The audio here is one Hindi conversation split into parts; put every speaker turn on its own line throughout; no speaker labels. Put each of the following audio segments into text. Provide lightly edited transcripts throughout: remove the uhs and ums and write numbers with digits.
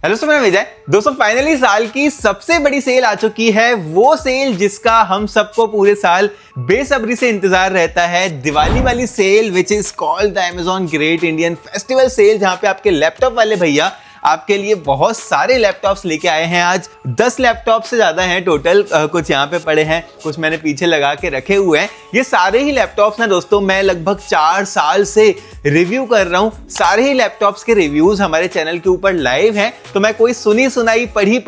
हेलो सो मैं विजय। दोस्तों फाइनली साल की सबसे बड़ी सेल आ चुकी है, वो सेल जिसका हम सबको पूरे साल बेसब्री से इंतजार रहता है, दिवाली वाली sale which is called the Amazon great Indian festival sale, जहां पे आपके लैपटॉप वाले भैया आपके लिए बहुत सारे लैपटॉप्स लेके आए हैं। आज 10 लैपटॉप से ज्यादा हैं टोटल, कुछ यहाँ पे पड़े हैं, कुछ मैंने पीछे लगा के रखे हुए हैं। ये सारे ही लैपटॉप्स ना दोस्तों मैं लगभग 4 साल से रिव्यू कर रहा हूँ। सारे ही लैपटॉप्स के रिव्यूज हमारे चैनल के ऊपर लाइव हैं, तो मैं कोई सुनी सुनाई पढ़ी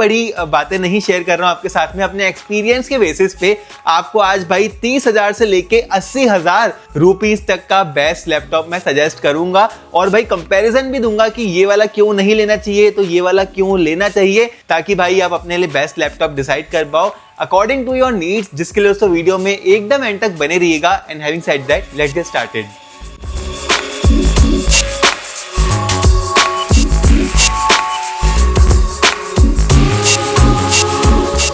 बातें नहीं शेयर कर रहा हूँ आपके साथ में। अपने एक्सपीरियंस के बेसिस पे आपको आज भाई 30,000 से लेके 80,000 रुपीज तक का बेस्ट लैपटॉप मैं सजेस्ट करूंगा, और भाई कंपैरिजन भी दूंगा कि ये वाला क्यों नहीं लेना चाहिए तो ये वाला क्यों लेना चाहिए, ताकि भाई आप अपने लिए बेस्ट लैपटॉप डिसाइड कर पाओ अकॉर्डिंग टू योर नीड्स। जिसके लिए दोस्तों वीडियो में एकदम एंड तक बने रहिएगा। And having said that, let's get started.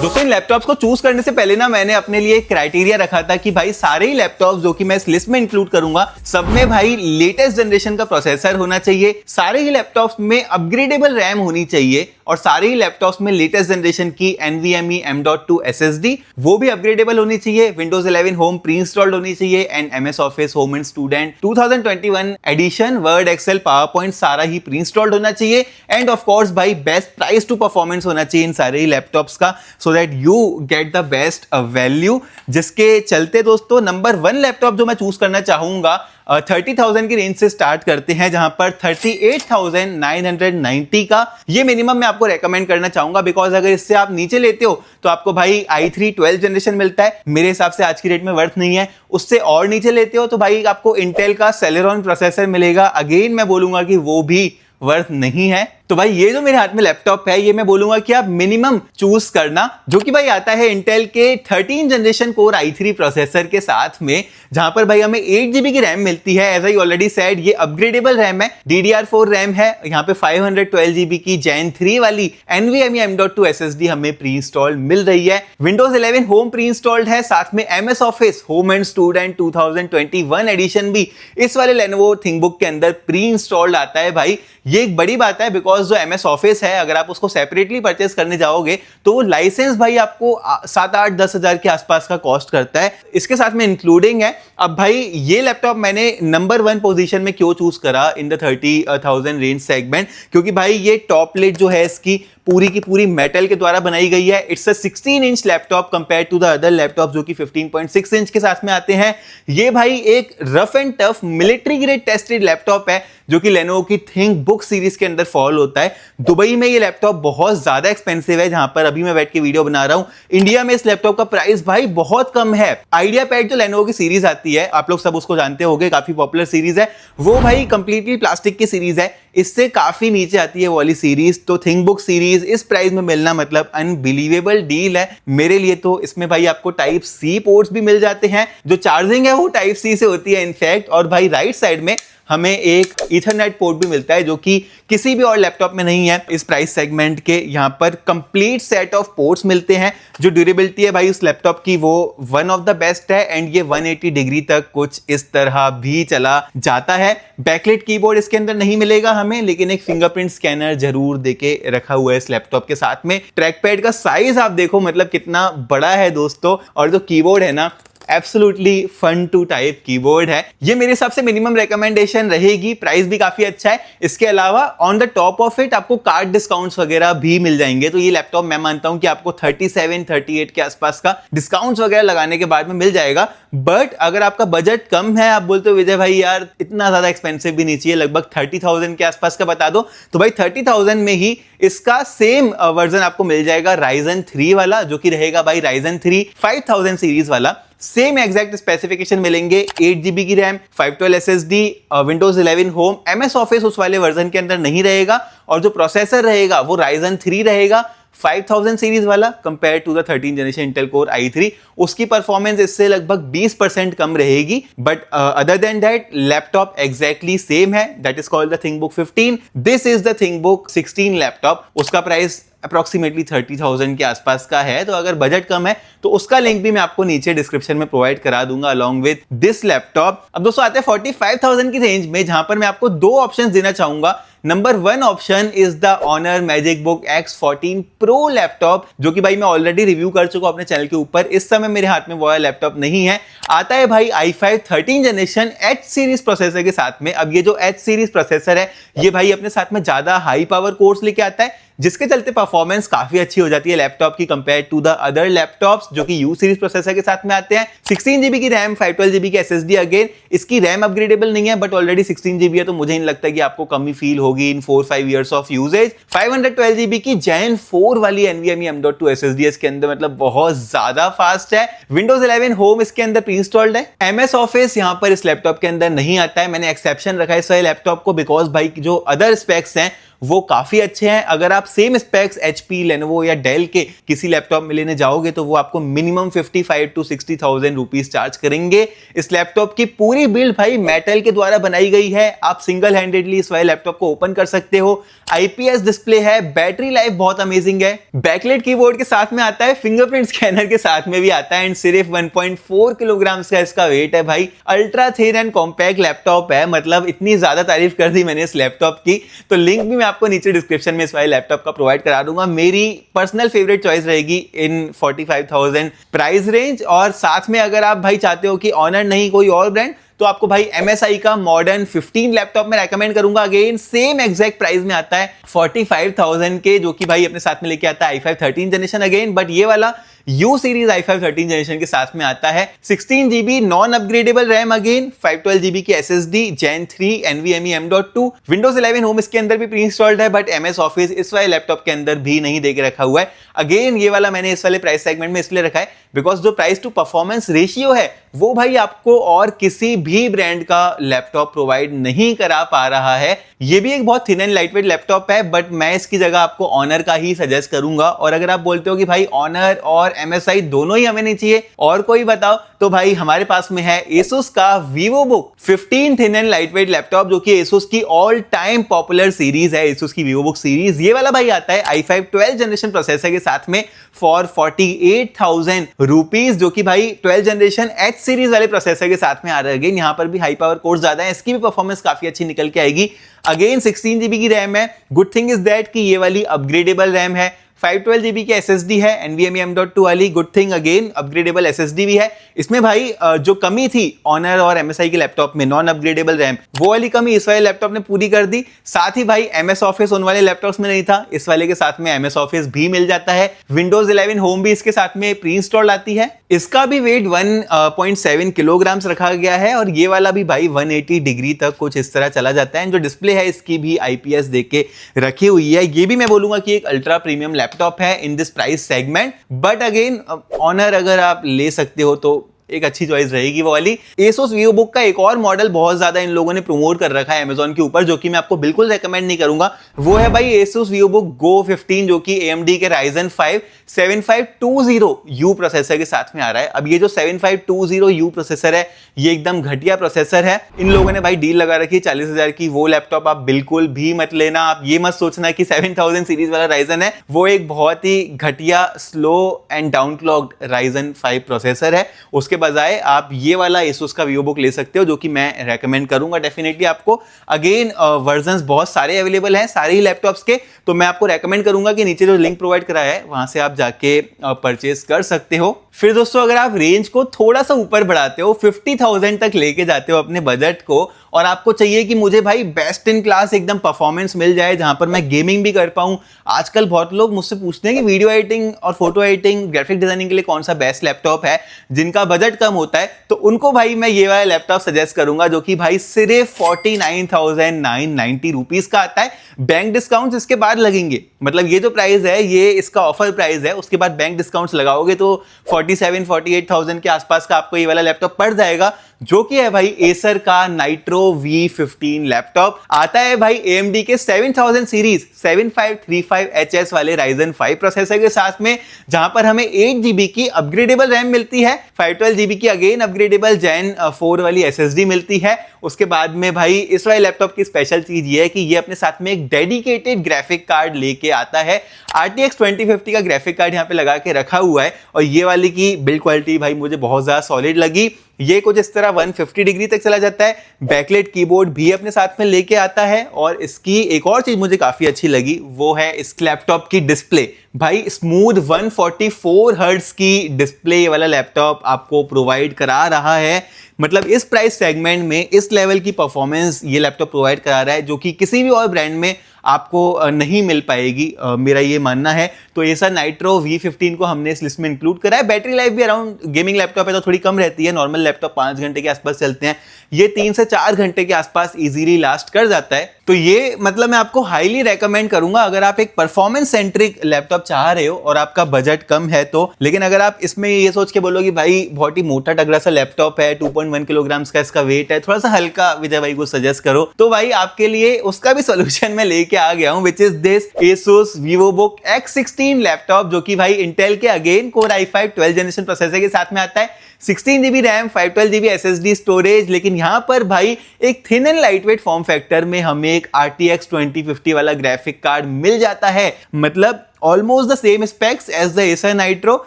दोस्तों इन लैपटॉप्स को चूज करने से पहले ना मैंने अपने लिए एक क्राइटेरिया रखा था कि भाई सारे ही लैपटॉप्स जो कि मैं इस लिस्ट में इंक्लूड करूंगा, सब में भाई लेटेस्ट जनरेशन का प्रोसेसर होना चाहिए, सारे ही लैपटॉप्स में अपग्रेडेबल रैम होनी चाहिए, और सारे ही लैपटॉप्स में लेटेस्ट जनरेशन की NVMe M.2 SSD वो भी अपग्रेडेबल होनी चाहिए, Windows 11 होम प्री इंस्टॉल्ड होनी चाहिए, and MS Office home and student 2021 edition Word Excel PowerPoint सारा ही प्री इंस्टॉल्ड होना चाहिए, एंड ऑफ कोर्स भाई बेस्ट प्राइस टू परफॉर्मेंस होना चाहिए इन सारे ही लैपटॉप्स का, so that you get the best value. जिसके चलते दोस्तों नंबर 1 लैपटॉप जो मैं चूज करना चाहूंगा 30,000 की रेंज से स्टार्ट करते हैं, जहां पर 38,990 का ये मिनिमम मैं आपको रेकमेंड करना चाहूंगा, बिकॉज अगर इससे आप नीचे लेते हो तो आपको भाई i3 12 जनरेशन मिलता है, मेरे हिसाब से आज की डेट में वर्थ नहीं है। उससे और नीचे लेते हो तो भाई आपको इंटेल का सेलेरॉन प्रोसेसर मिलेगा, अगेन मैं बोलूंगा कि वो भी वर्थ नहीं है। तो भाई ये जो मेरे हाथ में लैपटॉप है, ये मैं बोलूंगा कि आप मिनिमम चूज करना, जो कि भाई आता है इंटेल के 13 जनरेशन कोर i3 प्रोसेसर के साथ में, जहां पर भाई हमें 8GB की रैम मिलती है। एज आई ऑलरेडी सेड, ये अपग्रेडेबल रैम है, DDR4 रैम है, यहाँ पे 512GB की Gen 3 वाली NVMe M.2 SSD हमें प्री इंस्टॉल्ड मिल रही है, Windows 11 होम प्री इंस्टॉल्ड है, साथ में MS Office home and student 2021 edition भी इस वाले Lenovo ThinkBook के अंदर प्री इंस्टॉल्ड आता है। भाई ये एक बड़ी बात है, बिकॉज जो MS Office है अगर आप उसको सेपरेटली परचेस करने जाओगे तो लाइसेंस भाई आपको 7-8-10 हजार के आसपास का कॉस्ट करता है, इसके साथ में इंक्लूडिंग है। अब भाई ये लैपटॉप मैंने नंबर 1 पोजीशन में क्यों चूज करा इन द 30,000 रेंज सेगमेंट, क्योंकि भाई ये टॉप प्लेट जो है इसकी पूरी की पूरी मेटल के द्वारा बनाई गई है। It's a 16 inch laptop compare to the other laptop जो कि 15.6 इंच के साथ में आते हैं। ये भाई एक rough and tough military grade tested laptop है, जो कि Lenovo की ThinkBook सीरीज के अंदर फॉल होता है। दुबई में ये लैपटॉप बहुत ज्यादा एक्सपेंसिव है, जहां पर अभी मैं बैठ के वीडियो बना रहा हूं। इंडिया में इस लैपटॉप का प्राइस भाई बहुत कम है। आइडिया पैड जो Lenovo की सीरीज आती है, आप लोग सब उसको जानते होंगे, काफी पॉपुलर सीरीज है, वो भाई कंप्लीटली प्लास्टिक की सीरीज है, इससे काफी नीचे आती है वो वाली सीरीज। तो ThinkBook सीरीज इस प्राइस में मिलना मतलब अनबिलीवेबल डील है मेरे लिए। तो इसमें भाई आपको टाइप C पोर्ट्स भी मिल जाते हैं, जो चार्जिंग है वो टाइप C से होती है इनफैक्ट, और भाई राइट साइड में हमें एक ईथरनेट पोर्ट भी मिलता है, जो कि किसी भी और लैपटॉप में नहीं है। इस प्राइस सेगमेंट के यहाँ पर कंप्लीट सेट ऑफ पोर्ट्स मिलते हैं। जो ड्यूरेबिलिटी है भाई उस लैपटॉप की वो वन ऑफ द बेस्ट है, एंड ये 180 डिग्री तक कुछ इस तरह भी चला जाता है। बैकलाइट कीबोर्ड इसके अंदर नहीं मिलेगा हमें, लेकिन एक फिंगरप्रिंट स्कैनर जरूर देके रखा हुआ है इस लैपटॉप के साथ में। ट्रैक पैड का साइज आप देखो मतलब कितना बड़ा है दोस्तों, और जो कीबोर्ड है ना absolutely fun to type keyboard है। ये मेरे हिसाब से मिनिमम रिकमेंडेशन रहेगी, प्राइस भी काफी अच्छा है। इसके अलावा on the top of it आपको कार्ड डिस्काउंट्स वगैरह भी मिल जाएंगे, तो ये लैपटॉप मैं मानता हूं कि आपको 37-38 के आसपास का डिस्काउंट्स वगैरह लगाने के बाद में मिल जाएगा। बट अगर आपका बजट कम है, आप बोलते हो विजय भाई यार इतना ज्यादा एक्सपेंसिव भी नहीं चाहिए, लगभग 30,000 के आसपास का बता दो, तो भाई 30,000 में ही इसका सेम वर्जन आपको मिल जाएगा Ryzen 3 वाला, जो कि रहेगा भाई Ryzen 3 5000 सीरीज वाला। सेम एग्जैक्ट स्पेसिफिकेशन मिलेंगे, 8GB की RAM, 512 SSD, Windows 11 home, MS Office उस वाले वर्जन के अंदर नहीं रहेगा, और जो प्रोसेसर रहेगा वो Ryzen 3 रहेगा 5000 सीरीज वाला compare to the 13 generation Intel core i3। उसकी परफॉर्मेंस इससे लगभग 20% कम रहेगी, but other than that laptop exactly same है। That is called the ThinkBook 15। This is the ThinkBook 16 laptop. उसका प्राइस अप्रोक्सीमेटली 30,000 के आसपास का है, तो अगर बजट कम है तो उसका लिंक भी मैं आपको नीचे डिस्क्रिप्शन में प्रोवाइड करा दूंगा अलॉन्ग विद दिस लैपटॉप। अब दोस्तों आते हैं 45,000 की रेंज में, जहां पर मैं आपको दो ऑप्शंस देना चाहूंगा। Number 1 option is the Honor MagicBook X14 Pro laptop, जो कि भाई मैं ऑलरेडी रिव्यू कर चुका हूं अपने चैनल के ऊपर। इस समय मेरे हाथ में वो वाला लैपटॉप नहीं है। आता है भाई i5 13 generation H series processor के साथ में। अब ये जो H सीरीज प्रोसेसर है ये भाई अपने साथ में ज्यादा हाई पावर कोर्स लेके आता है, जिसके चलते परफॉर्मेंस काफी अच्छी हो जाती है लैपटॉप की compare to the other laptops जो कि U सीरीज प्रोसेसर के साथ में आते हैं। 16 GB की रैम, 512 GB की SSD। अगेन इसकी रैम अपग्रेडेबल नहीं है, बट ऑलरेडी 16 GB है, तो मुझे नहीं लगता कि आपको कमी फील होगी इन 4-5 इयर्स ऑफ यूजेज। 512 GB की Gen 4 वाली NVMe M.2 SSD इसके अंदर, मतलब बहुत ज्यादा फास्ट है। Windows 11 होम इसके अंदर प्री इंस्टॉल्ड है। MS ऑफिस यहाँ पर इस लैपटॉप के अंदर नहीं आता है। मैंने एक्सेप्शन रखा है इस वाले लैपटॉप को बिकॉज भाई जो अदर स्पेक्स हैं वो काफी अच्छे हैं। अगर आप सेम स्पेक्स HP, Lenovo या Dell के किसी लैपटॉप में लेने जाओगे तो वो आपको मिनिमम 55 to 60,000 रुपीज चार्ज करेंगे। इस लैपटॉप की पूरी बिल्ड भाई मेटल के द्वारा बनाई गई है। आप सिंगल हैंडेडली इस वाले लैपटॉप को ओपन कर सकते हो। IPS डिस्प्ले है, बैटरी लाइफ बहुत अमेजिंग है। बैकलाइट कीबोर्ड के साथ में आता है, फिंगरप्रिंट स्कैनर के साथ में भी आता है एंड सिर्फ 1.4 किलोग्राम का इसका वेट है। भाई ultra thin and compact laptop है, मतलब इतनी ज्यादा तारीफ कर दी मैंने इस लैपटॉप की, तो लिंक भी मैं आपको नीचे डिस्क्रिप्शन में इस वाले लैपटॉप का प्रोवाइड करा दूंगा। मेरी पर्सनल फेवरेट चॉइस रहेगी इन 45,000 प्राइस रेंज। और साथ में अगर आप भाई चाहते हो कि ऑनर नहीं कोई और ब्रांड, तो आपको भाई MSI का मॉडर्न 15 लैपटॉप में रेकमेंड करूंगा। अगेन सेम एग्जैक्ट प्राइस में आता है 45,000 के, जो कि भाई अपने साथ में लेके आता है i5 13 जनरेशन अगेन, बट ये वाला U सीरीज i5 13 जनरेशन के साथ में आता है। 16 GB non upgradable RAM, again 512 GB की SSD, Gen 3 NVMe M.2। Windows 11 home इसके अंदर भी प्री इंस्टॉल्ड है, बट MS ऑफिस इस वाले लैपटॉप के अंदर भी नहीं देके रखा हुआ है। अगेन ये वाला मैंने इस वाले प्राइस सेगमेंट में इसलिए रखा है बिकॉज जो प्राइस टू परफॉर्मेंस रेशियो है वो भाई आपको और किसी भी ब्रांड का लैपटॉप प्रोवाइड नहीं करा पा रहा है। ये भी एक बहुत थिन एंड लाइटवेट लैपटॉप है, बट मैं इसकी जगह आपको ऑनर का ही सजेस्ट करूंगा। और अगर आप बोलते हो कि भाई ऑनर और MSI दोनों ही हमें नहीं चाहिए और कोई बताओ, तो भाई हमारे पास में है Asus का VivoBook 15 thin and lightweight laptop, जो कि Asus की ऑल टाइम पॉपुलर सीरीज है, Asus की VivoBook सीरीज। ये वाला भाई आता है i5 12 जनरेशन प्रोसेसर के साथ में फॉर 48,000 रुपीज, जो कि भाई 12 जनरेशन H सीरीज वाले प्रोसेसर के साथ में आ रहा है। अगेन यहाँ पर भी हाई पावर कोर्स ज्यादा है, इसकी भी परफॉर्मेंस काफी अच्छी निकल के आएगी। अगेन 16 GB की रैम है। गुड थिंग इज दैट कि ये वाली अपग्रेडेबल रैम है। 512 GB की SSD है NVMe M.2 वाली। Good thing again upgradable SSD भी है। इसमें भाई जो कमी थी ऑनर और MSI के लैपटॉप में नॉन अपग्रेडेबल रैम, वो वाली कमी इस वाले लैपटॉप ने पूरी कर दी। साथ ही भाई MS ऑफिस उन वाले लैपटॉप्स में नहीं था, इस वाले के साथ में MS ऑफिस भी मिल जाता है। Windows 11 होम भी इसके साथ में प्री इंस्टॉल आती है। इसका भी वेट 1.7 किलोग्राम रखा गया है और ये वाला भी भाई 180 डिग्री तक कुछ इस तरह चला जाता है। जो डिस्प्ले है इसकी भी IPS देख के रखी हुई है। ये भी मैं बोलूंगा कि एक अल्ट्रा प्रीमियम लैपटॉप है in this price segment. But again Honor अगर आप ले सकते हो तो एक अच्छी चॉइस रहेगी वो वाली। Asus VivoBook का एक और मॉडल बहुत ज्यादा इन लोगों ने प्रमोट कर रखा है Amazon के ऊपर, जो कि मैं आपको बिल्कुल रेकमेंड नहीं करूंगा। वो है भाई Asus VivoBook Go 15, जो कि AMD के Ryzen 5 7520U प्रोसेसर के साथ में आ रहा है। अब ये जो 7520U प्रोसेसर है ये एकदम घटिया प्रोसेसर है। इन लोगों ने भाई डील लगा रखी है 40,000 की। वो लैपटॉप आप बिल्कुल भी मत लेना। आप ये मत सोचना कि 7000 सीरीज वाला Ryzen है, वो एक बहुत ही घटिया slow and down clogged Ryzen 5 processor है। उसके बजाय आप ये वाला Asus का VivoBook ले सकते हो, जो कि मैं रेकमेंड करूंगा डेफिनेटली आपको। अगेन वर्जन्स बहुत सारे अवेलेबल हैं सारे ही लैपटॉप्स के, तो मैं आपको रेकमेंड करूंगा कि नीचे जो लिंक प्रोवाइड कराया है वहां से आप जाके परचेस कर सकते हो। फिर दोस्तों अगर आप रेंज को थोड़ा सा ऊपर बढ़ाते हो, 50,000 तक लेके जाते हो अपने बजट को, और आपको चाहिए कि मुझे भाई बेस्ट इन क्लास एकदम परफॉर्मेंस मिल जाए जहां पर मैं गेमिंग भी कर पाऊं। आजकल बहुत लोग मुझसे पूछते हैं कि वीडियो एडिटिंग और फोटो एडिटिंग, ग्राफिक डिजाइनिंग के लिए कौन सा बेस्ट लैपटॉप है। जिनका बजट कम होता है तो उनको भाई मैं ये वाला लैपटॉप सजेस्ट करूंगा, जो कि भाई सिर्फ 49,990 रुपीज का आता है। बैंक डिस्काउंट इसके बाद लगेंगे, मतलब ये जो प्राइस है ये इसका ऑफर प्राइस है, उसके बाद बैंक डिस्काउंट्स लगाओगे तो 47-48,000 के आसपास का आपको ये वाला लैपटॉप पड़ जाएगा, जो कि है भाई एसर का नाइट्रो V15 लैपटॉप। आता है भाई AMD के 7000 सीरीज 7535HS वाले Ryzen 5 प्रोसेसर के साथ में, जहां पर हमें 8 GB की अपग्रेडेबल रैम मिलती है, 512 GB की अगेन अपग्रेडेबल Gen 4 वाली SSD मिलती है। उसके बाद में भाई इस वाले लैपटॉप की स्पेशल चीज ये है कि ये अपने साथ में एक डेडिकेटेड ग्राफिक कार्ड लेके आता है। RTX 2050 का ग्राफिक कार्ड यहाँ पे लगा के रखा हुआ है और ये वाली की बिल्ड क्वालिटी भाई मुझे बहुत ज्यादा सॉलिड लगी। ये कुछ इस तरह 150 डिग्री तक चला जाता है। बैकलाइट कीबोर्ड भी अपने साथ में लेके आता है और इसकी एक और चीज मुझे काफी अच्छी लगी वो है इस लैपटॉप की डिस्प्ले। भाई स्मूथ 144 हर्ट्ज की डिस्प्ले ये वाला लैपटॉप आपको प्रोवाइड करा रहा है। मतलब इस प्राइस सेगमेंट में इस लेवल की परफॉर्मेंस ये लैपटॉप प्रोवाइड करा रहा है जो कि किसी भी और ब्रांड में आपको नहीं मिल पाएगी, मेरा ये मानना है। तो Acer Nitro V15 को हमने इस लिस्ट में इंक्लूड करा है। बैटरी लाइफ भी अराउंड गेमिंग लैपटॉप है तो थोड़ी कम रहती है, नॉर्मल लैपटॉप 5 घंटे के आसपास चलते हैं, ये 3 से 4 घंटे के आसपास इजीली लास्ट कर जाता है। तो ये मतलब मैं आपको हाईली रेकमेंड करूंगा अगर आप एक परफॉर्मेंस सेंट्रिक लैपटॉप चाह रहे हो और आपका बजट कम है तो। लेकिन अगर आप इसमें ये सोच के बोलो कि भाई बहुत ही मोटा टगड़ा सा लैपटॉप है, 2.1 किलोग्राम का इसका वेट है, थोड़ा सा हल्का विजय भाई को सजेस्ट करो, तो भाई आपके लिए उसका भी सोल्यूशन मैं लेके आ गया हूं, which is this Asus VivoBook X16 laptop, जो कि भाई इंटेल के again Core i5 12 generation processor के साथ में आता है। 16GB RAM, 512GB SSD storage, लेकिन यहां पर भाई एक thin and lightweight form factor में हमें एक RTX 2050 वाला ग्राफिक कार्ड मिल जाता है। मतलब almost the same specs as the Acer Nitro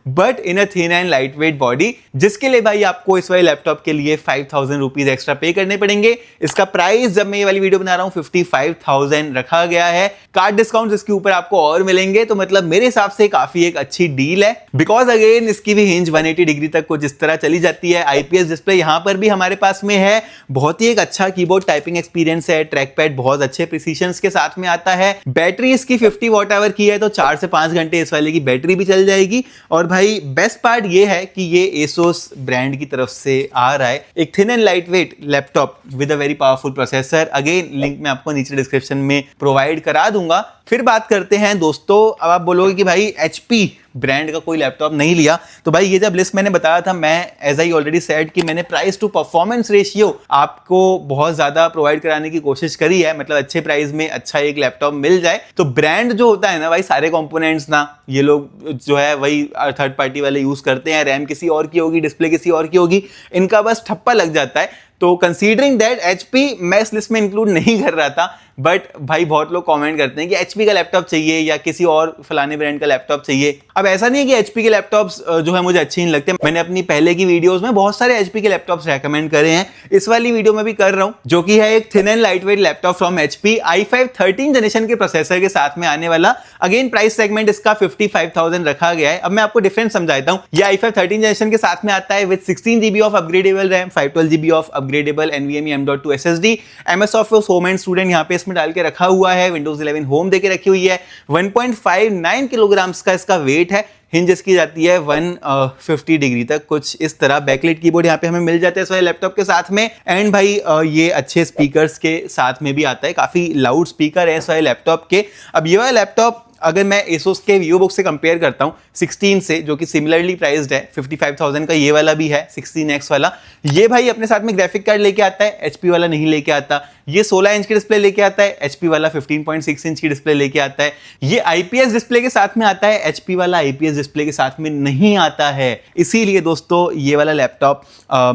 but in a thin and light weight body, जिसके लिए भाई आपको इस वाले लैपटॉप के लिए 5000 रुपीज एक्स्ट्रा पे करने पड़ेंगे। इसका प्राइस जब मैं ये वाली वीडियो बना रहा हूं 55,000 रखा गया है। कार्ड डिस्काउंट इसके ऊपर आपको और मिलेंगे, तो मतलब मेरे हिसाब से काफी एक अच्छी डील है। बिकॉज अगेन इसकी भी हिंज 180 डिग्री तक कुछ इस तरह चली जाती है। IPS डिस्प्ले यहां पर भी हमारे पास में है, बहुत ही एक अच्छा कीबोर्ड टाइपिंग एक्सपीरियंस है, ट्रैक पैड बहुत अच्छे प्रिसीशन के साथ में आता है। बैटरी इसकी 50 वॉट आवर की है तो 4 से 5 घंटे इस वाले की बैटरी भी चल जाएगी। और भाई बेस्ट पार्ट ये है कि ये Asus ब्रांड की तरफ से आ रहा है एक thin and light wait laptop with a very powerful processor. Again link मैं आपको नीचे डिस्क्रिप्शन में प्रोवाइड करा दूंगा। फिर बात करते हैं दोस्तों, अब आप बोलोगे कि भाई HP ब्रांड का कोई लैपटॉप नहीं लिया, तो भाई ये जब लिस्ट मैंने बताया था, मैं एज आई ऑलरेडी सेड कि मैंने प्राइस टू परफॉर्मेंस रेशियो आपको बहुत ज्यादा प्रोवाइड कराने की कोशिश करी है, मतलब अच्छे प्राइस में अच्छा एक लैपटॉप मिल जाए। तो ब्रांड जो होता है ना भाई, सारे कंपोनेंट्स ना ये लोग जो है वही थर्ड पार्टी वाले यूज करते हैं, रैम किसी और की होगी, डिस्प्ले किसी और की होगी, इनका बस ठप्पा लग जाता है। तो कंसीडरिंग दैट HP मैं इस लिस्ट में इंक्लूड नहीं कर रहा था, बट भाई बहुत लोग कमेंट करते हैं कि HP का लैपटॉप चाहिए या किसी और फलाने ब्रांड का लैपटॉप चाहिए। अब ऐसा नहीं है कि HP के लैपटॉप्स जो है मुझे अच्छे नहीं लगते, मैंने अपनी पहले की वीडियोस में बहुत सारे HP के लैपटॉप्स रेकमेंड करे हैं, इस वाली वीडियो में भी कर रहा हूं, जो कि है एक thin and lightweight laptop from HP i5 13 generation के प्रोसेसर के साथ में आने वाला। अगेन प्राइस सेगमेंट इसका 55,000 रखा गया है। अब मैं आपको डिफरेंस समझाता हूं। ये i5 13 जनरेशन के साथ में आता है with 16GB of upgradable RAM, 512GB of upgradable NVMe M.2 SSD, MS Office Home and student यहाँ पे इसमें डाल के रखा हुआ है, Windows 11 होम देके रखी हुई है, 1.59 किलोग्राम का इसका वेट है, हिंज इसकी जाती है 150 डिग्री तक कुछ इस तरह। बैकलाइट कीबोर्ड यहाँ पे हमें मिल जाता है इस वाले लैपटॉप के साथ में। एंड भाई ये अच्छे स्पीकर्स के साथ में भी आता है, काफी लाउड स्पीकर है इस वाले लैपटॉप के। अब ये वाला लैपटॉप अगर मैं Asus के VivoBook से कंपेयर करता हूं 16 से, जो कि सिमिलरली प्राइस्ड है, 55,000 का ये वाला भी है 16X वाला, ये भाई अपने साथ में ग्राफिक कार्ड लेके आता है, HP वाला नहीं लेके आता। ये 16 इंच की डिस्प्ले लेके आता है, HP वाला 15.6 इंच की डिस्प्ले लेके आता है। ये IPS डिस्प्ले के साथ में आता है, HP वाला IPS डिस्प्ले के साथ में नहीं आता है। इसीलिए दोस्तों ये वाला लैपटॉप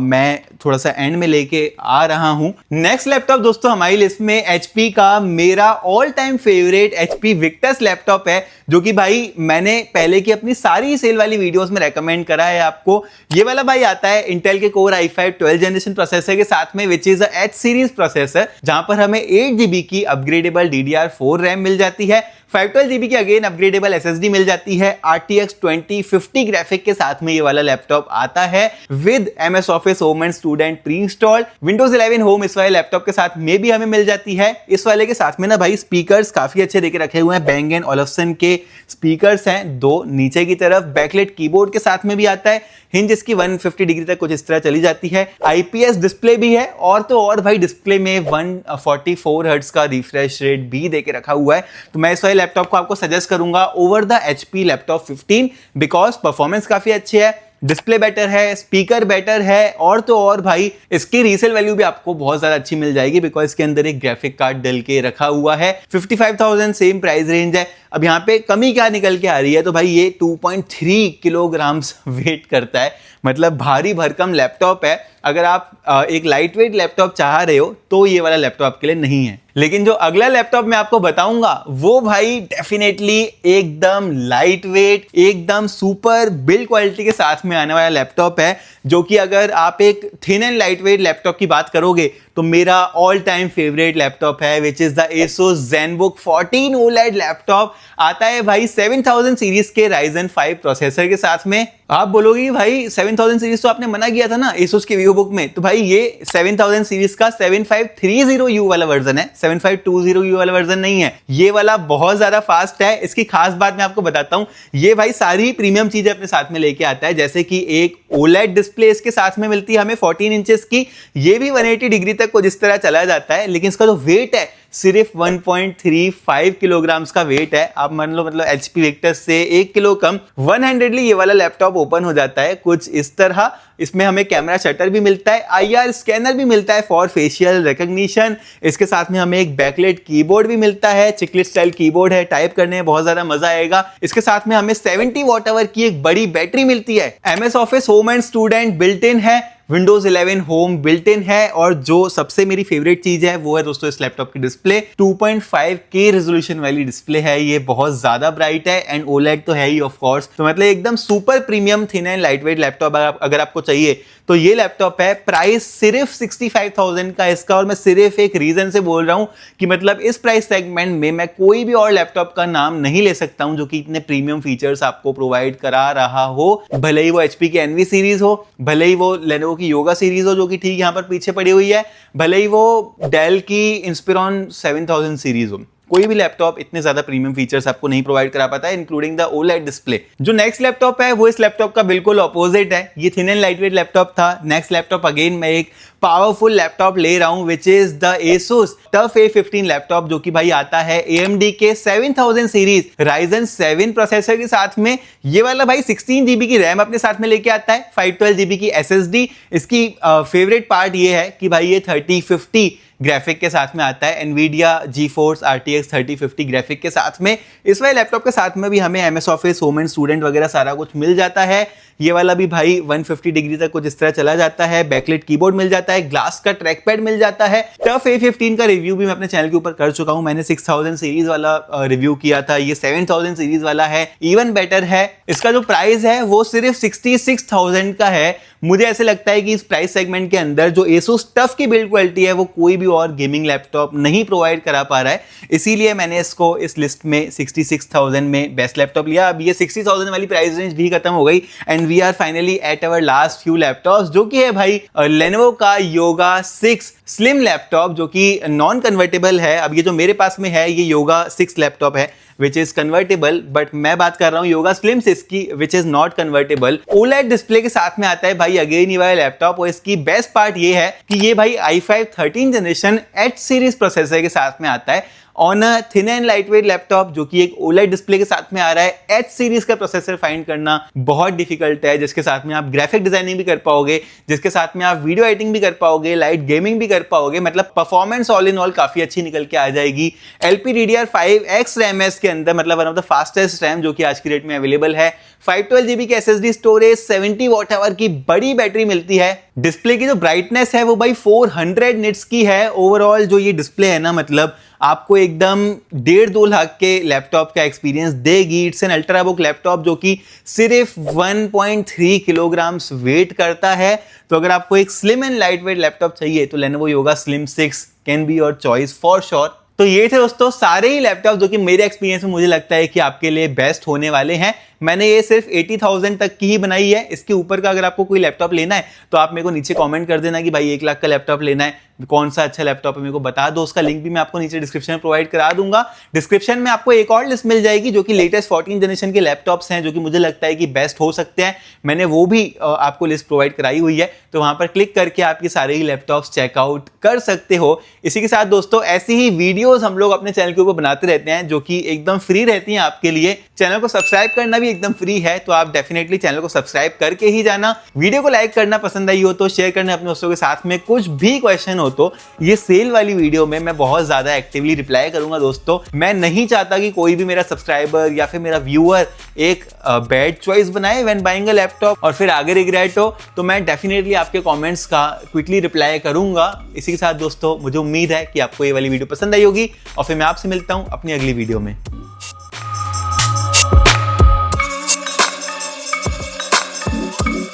मैं थोड़ा सा एंड में लेके आ रहा हूं। नेक्स्ट लैपटॉप दोस्तों हमारी लिस्ट में HP का मेरा all time favourite HP Victus laptop है, जो कि भाई मैंने पहले की अपनी सारी सेल वाली वीडियोस में रेकमेंड करा है आपको। ये वाला भाई आता है इंटेल के Core i5 12 जनरेशन प्रोसेसर के साथ में, which is H series processor, जहां पर हमें 8GB की अपग्रेडेबल DDR4 रैम मिल जाती है, 512GB की अगेन अपग्रेडेबल SSD मिल जाती है, RTX 2050 ग्राफिक के साथ में ये वाला लैपटॉप आता है with MS Office Home and student pre installed. Windows 11 home इस वाले लैपटॉप के साथ में भी हमें मिल जाती है। इस वाले के साथ में ना भाई स्पीकर्स काफी अच्छे देके रखे हुए हैं, Bang & Olufsen के स्पीकर्स हैं, 2 नीचे की तरफ। बैकलाइट कीबोर्ड के साथ में भी आता है, हिंज इसकी 150 डिग्री तक कुछ इस तरह चली जाती है। IPS डिस्प्ले भी है, और तो और भाई डिस्प्ले में 144 हर्ट्ज का रिफ्रेश रेट भी देके रखा हुआ है। तो मैं इस वाले लैपटॉप को आपको सजेस्ट करूंगा over the HP laptop 15, because performance काफी अच्छी है, डिस्प्ले बेटर है, स्पीकर बेटर है, और तो और भाई इसकी रीसेल वैल्यू भी आपको बहुत ज्यादा अच्छी मिल जाएगी, बिकॉज इसके अंदर एक ग्राफिक कार्ड डल के रखा हुआ है। 55,000 सेम प्राइस रेंज है। अब यहाँ पे कमी क्या निकल के आ रही है, तो भाई ये 2.3 किलोग्राम्स वेट करता है, मतलब भारी भरकम लैपटॉप है। अगर आप एक लाइट वेट लैपटॉप चाह रहे हो तो ये वाला लैपटॉप आपके लिए नहीं है। लेकिन जो अगला लैपटॉप मैं आपको बताऊंगा वो भाई डेफिनेटली एकदम लाइट वेट, एकदम सुपर बिल्ड क्वालिटी के साथ में आने वाला लैपटॉप है, जो कि अगर आप एक thin and light wait laptop की बात करोगे तो मेरा ऑल टाइम फेवरेट लैपटॉप है, which is the Asus ZenBook 14 OLED laptop. आता है भाई 7000 सीरीज के Ryzen 5 प्रोसेसर के साथ में। आप बोलोगे भाई 7000 सीरीज तो आपने मना किया था ना Asus के VivoBook में, तो भाई ये 7000 सीरीज का 7530U वाला वर्जन है, 7520U वाला वर्जन नहीं है। ये वाला बहुत ज्यादा फास्ट है। इसकी खास बात मैं आपको बताता हूं, ये भाई सारी प्रीमियम चीजें अपने साथ में लेके आता है, जैसे कि एक OLED डिस्प्ले इसके साथ में मिलती है हमें 14 इंचेस की, ये भी 180 डिग्री तक को जिस तरह चला जाता है, लेकिन इसका जो वेट है सिर्फ 1.35 किलोग्राम्स का वेट है। आप मान लो मतलब HP वेक्टर से 1 किलो कम 100ली ये वाला लैपटॉप ओपन हो जाता है कुछ इस तरह। इसमें हमें कैमरा शटर भी मिलता है, IR स्कैनर भी मिलता है फॉर फेशियल रिकॉग्निशन। इसके साथ में हमें एक बैकलाइट कीबोर्ड भी मिलता है, चिकलेट स्टाइल कीबोर्ड है, टाइप करने में बहुत ज्यादा मजा आएगा। इसके साथ में हमें 70 वॉट आवर की एक बड़ी बैटरी मिलती है। MS office home and student built in है, Windows 11 होम बिल्ट इन है, और जो सबसे मेरी फेवरेट चीज है वो है दोस्तों इस लैपटॉप की डिस्प्ले। 2.5K रेजोल्यूशन वाली डिस्प्ले है, ये बहुत ज्यादा ब्राइट है, एंड OLED तो है ही ऑफ कोर्स। तो मतलब एकदम super premium thin and lightweight laptop अगर आपको चाहिए तो ये लैपटॉप है। प्राइस सिर्फ 65,000 का इसका, और मैं सिर्फ एक रीजन से बोल रहा हूं कि मतलब इस प्राइस सेगमेंट में मैं कोई भी और लैपटॉप का नाम नहीं ले सकता हूं जो कि इतने प्रीमियम फीचर्स आपको प्रोवाइड करा रहा हो। भले ही वो HP की Envy सीरीज हो, भले ही वो Lenovo की योगा सीरीज हो जो कि ठीक यहां पर पीछे पड़ी हुई है, भले ही वो Dell की Inspiron 7000 सीरीज हो, कोई भी लैपटॉप इतने ज्यादा प्रीमियम फीचर्स आपको नहीं प्रोवाइड करा पाता है, इंक्लूडिंग द OLED डिस्प्ले। जो नेक्स्ट लैपटॉप है वो इस लैपटॉप का बिल्कुल ऑपोजिट है। ये थिन एंड लाइटवेट लैपटॉप था। नेक्स्ट लैपटॉप अगेन मैं एक पावरफुल लैपटॉप ले रहा हूं, which is the Asus TUF A15 laptop, जो कि भाई आता है AMD के 7000 सीरीज Ryzen 7 प्रोसेसर के साथ में। ये वाला भाई 16 GB की रैम अपने साथ में लेके आता है, 512 GB की SSD। इसकी फेवरेट पार्ट ये है कि भाई ये 3050 ग्राफिक के साथ में आता है, Nvidia GeForce RTX 3050 ग्राफिक के साथ में। इस वाले लैपटॉप के साथ में भी हमें MS office home and student वगैरह सारा कुछ मिल जाता है। ये वाला भी भाई 150 डिग्री तक कुछ इस तरह चला जाता है, बैकलाइट कीबोर्ड मिल जाता है, ग्लास का ट्रैक पैड मिल जाता है। TUF A15 का रिव्यू भी मैं अपने चैनल के ऊपर कर चुका हूं, मैंने 6000 सीरीज वाला रिव्यू किया था, ये 7000 सीरीज वाला है, इवन बेटर है। इसका जो प्राइस है वो सिर्फ 66,000 का है। मुझे ऐसे लगता है कि इस प्राइस सेगमेंट के अंदर जो Asus TUF की बिल्ड क्वालिटी है वो कोई भी और गेमिंग लैपटॉप नहीं प्रोवाइड करा पा रहा है, इसीलिए मैंने इसको इस लिस्ट में 66,000 में बेस्ट लैपटॉप लिया। अब ये 60,000 वाली प्राइस रेंज भी खत्म हो गई, and we are finally at our last few laptops, जो कि है भाई Lenovo का Yoga 6 स्लिम लैपटॉप, जो कि नॉन कन्वर्टेबल है। अब ये जो मेरे पास में है ये Yoga 6 लैपटॉप है विच इज कन्वर्टेबल, बट मैं बात कर रहा हूं Yoga Slim 6 की, which is not convertible. OLED display के साथ में आता है भाई अगेन ये वाला लैपटॉप, और इसकी बेस्ट पार्ट ये है कि ये भाई i5 13 generation H series processor के साथ में आता है on a thin and lightweight laptop, जो कि एक OLED डिस्प्ले के साथ में आ रहा है। H सीरीज का प्रोसेसर फाइंड करना बहुत डिफिकल्ट है, जिसके साथ में आप ग्राफिक डिजाइनिंग भी कर पाओगे, जिसके साथ में आप वीडियो एडिटिंग भी कर पाओगे, लाइट गेमिंग भी कर पाओगे, मतलब परफॉर्मेंस ऑल इन ऑल काफी अच्छी निकल के आ जाएगी। LPDDR5X रैम है इसके अंदर, मतलब one of the fastest RAM जो कि आज की डेट में अवेलेबल है। 512 GB की SSD स्टोरेज, 70 वॉट आवर की बड़ी बैटरी मिलती है। डिस्प्ले की जो ब्राइटनेस है वो भाई 400 निट्स की है। ओवरऑल जो ये डिस्प्ले है ना, मतलब आपको एकदम 1.5-2 लाख के लैपटॉप का एक्सपीरियंस देगी। इट्स एन अल्ट्राबुक लैपटॉप जो कि सिर्फ 1.3 किलोग्राम्स वेट करता है। तो अगर आपको एक slim and light wait laptop चाहिए तो Lenovo Yoga Slim 6 can be your choice for sure. तो ये थे दोस्तों सारे ही लैपटॉप जो कि मेरे एक्सपीरियंस में मुझे लगता है कि आपके लिए बेस्ट होने वाले हैं। मैंने ये सिर्फ 80,000 तक की ही बनाई है। इसके ऊपर का अगर आपको कोई लैपटॉप लेना है तो आप मेरे को नीचे कमेंट कर देना कि भाई 1 लाख का लैपटॉप लेना है, कौन सा अच्छा लैपटॉप है मेरे को बता दो। उसका लिंक भी मैं आपको नीचे डिस्क्रिप्शन में प्रोवाइड करा दूंगा। डिस्क्रिप्शन में आपको एक और लिस्ट मिल जाएगी जो कि लेटेस्ट 14 जनरेशन के लैपटॉप्स हैं जो कि मुझे लगता है कि बेस्ट हो सकते हैं। मैंने वो भी आपको लिस्ट प्रोवाइड कराई हुई है, तो वहां पर क्लिक करके आप ये सारे ही लैपटॉप्स चेकआउट कर सकते हो। इसी के साथ दोस्तों ऐसी ही वीडियोस हम लोग अपने चैनल के ऊपर बनाते रहते हैं जो कि एकदम फ्री रहती हैं आपके लिए। चैनल को सब्सक्राइब करना भी एकदम फ्री है, तो आप डेफिनेटली चैनल को सब्सक्राइब करके ही जाना। वीडियो को लाइक करना पसंद आई हो तो शेयर करना अपने दोस्तों के साथ में। कुछ भी क्वेश्चन हो हो तो ये सेल वाली वीडियो में मैं बहुत ज्यादा एक्टिवली रिप्लाई करूंगा दोस्तों। मैं नहीं चाहता कि कोई भी मेरा सब्सक्राइबर या फिर मेरा व्यूअर एक बैड चॉइस बनाए व्हेन बाइंग अ लैपटॉप और फिर आगे रिग्रेट हो। तो मैं डेफिनेटली आपके कमेंट्स का क्विकली रिप्लाई करूंगा। इसी के साथ दोस्तों मुझे उम्मीद है कि आपको ये वाली वीडियो पसंद आई होगी और फिर मैं आपसे मिलता हूं अपनी अगली वीडियो में।